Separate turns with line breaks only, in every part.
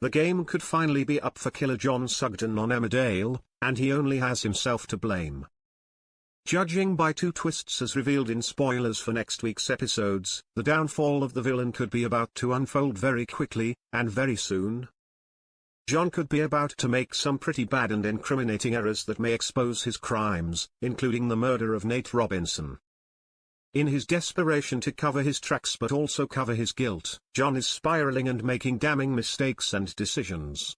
The game could finally be up for killer John Sugden on Emmerdale, and he only has himself to blame. Judging by two twists as revealed in spoilers for next week's episodes, the downfall of the villain could be about to unfold very quickly, and very soon. John could be about to make some pretty bad and incriminating errors that may expose his crimes, including the murder of Nate Robinson. In his desperation to cover his tracks but also cover his guilt, John is spiraling and making damning mistakes and decisions.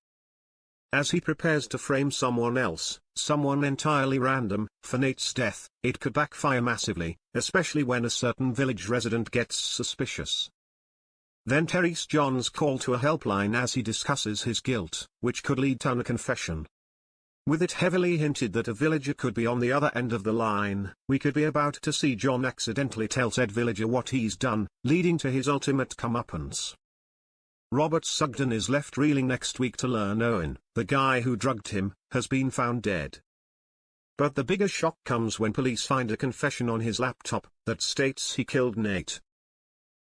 As he prepares to frame someone else, someone entirely random, for Nate's death, it could backfire massively, especially when a certain village resident gets suspicious. Then Terry's John's call to a helpline as he discusses his guilt, which could lead to a confession. With it heavily hinted that a villager could be on the other end of the line, we could be about to see John accidentally tell said villager what he's done, leading to his ultimate comeuppance. Robert Sugden is left reeling next week to learn Owen, the guy who drugged him, has been found dead. But the bigger shock comes when police find a confession on his laptop that states he killed Nate.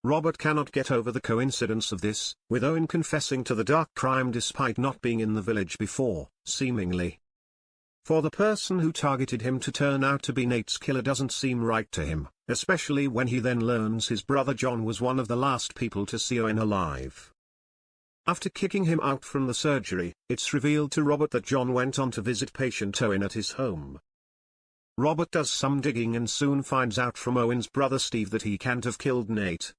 Robert cannot get over the coincidence of this, with Owen confessing to the dark crime despite not being in the village before, seemingly. For the person who targeted him to turn out to be Nate's killer doesn't seem right to him, especially when he then learns his brother John was one of the last people to see Owen alive. After kicking him out from the surgery, it's revealed to Robert that John went on to visit patient Owen at his home. Robert does some digging and soon finds out from Owen's brother Steve that he can't have killed Nate.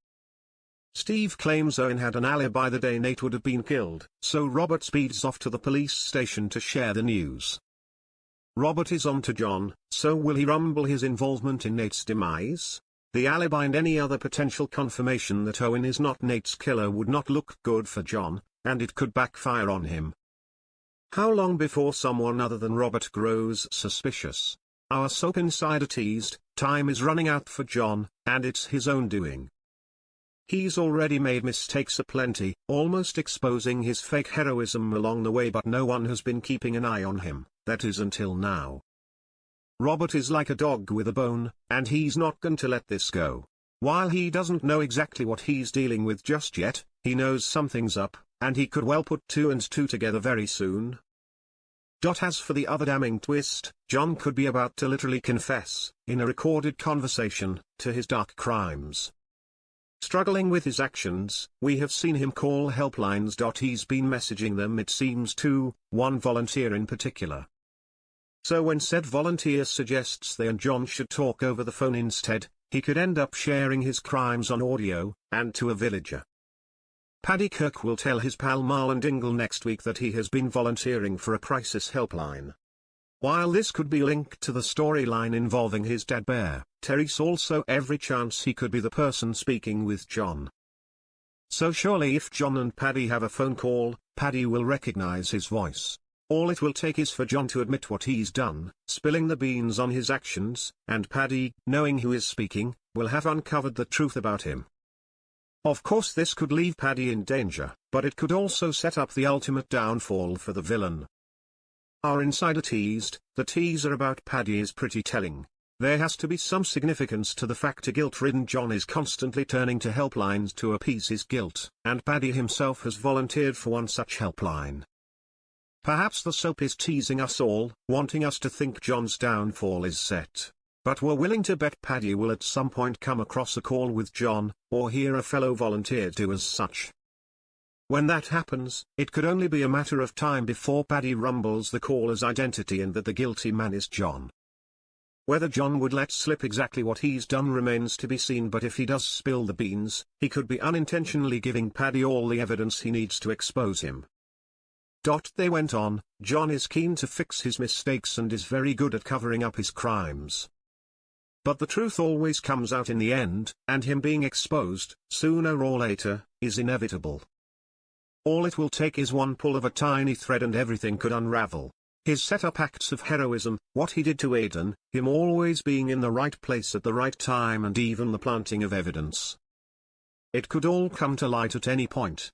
Steve claims Owen had an alibi the day Nate would have been killed, so Robert speeds off to the police station to share the news. Robert is on to John, so will he rumble his involvement in Nate's demise? The alibi and any other potential confirmation that Owen is not Nate's killer would not look good for John, and it could backfire on him. How long before someone other than Robert grows suspicious? Our soap insider teased, time is running out for John, and it's his own doing. He's already made mistakes aplenty, almost exposing his fake heroism along the way, but no one has been keeping an eye on him, that is until now. Robert is like a dog with a bone, and he's not going to let this go. While he doesn't know exactly what he's dealing with just yet, he knows something's up, and he could well put two and two together very soon. As for the other damning twist, John could be about to literally confess, in a recorded conversation, to his dark crimes. Struggling with his actions, we have seen him call helplines. He's been messaging them, it seems, to one volunteer in particular. So when said volunteer suggests they and John should talk over the phone instead, he could end up sharing his crimes on audio, and to a villager. Paddy Kirk will tell his pal Marlon Dingle next week that he has been volunteering for a crisis helpline. While this could be linked to the storyline involving his dad Bear, Terry's also every chance he could be the person speaking with John. So surely if John and Paddy have a phone call, Paddy will recognize his voice. All it will take is for John to admit what he's done, spilling the beans on his actions, and Paddy, knowing who is speaking, will have uncovered the truth about him. Of course this could leave Paddy in danger, but it could also set up the ultimate downfall for the villain. Our insider teased, the teaser about Paddy is pretty telling. There has to be some significance to the fact a guilt-ridden John is constantly turning to helplines to appease his guilt, and Paddy himself has volunteered for one such helpline. Perhaps the soap is teasing us all, wanting us to think John's downfall is set. But we're willing to bet Paddy will at some point come across a call with John, or hear a fellow volunteer do as such. When that happens, it could only be a matter of time before Paddy rumbles the caller's identity and that the guilty man is John. Whether John would let slip exactly what he's done remains to be seen, but if he does spill the beans, he could be unintentionally giving Paddy all the evidence he needs to expose him. They went on, John is keen to fix his mistakes and is very good at covering up his crimes. But the truth always comes out in the end, and him being exposed, sooner or later, is inevitable. All it will take is one pull of a tiny thread and everything could unravel. His set-up acts of heroism, what he did to Aidan, him always being in the right place at the right time, and even the planting of evidence. It could all come to light at any point,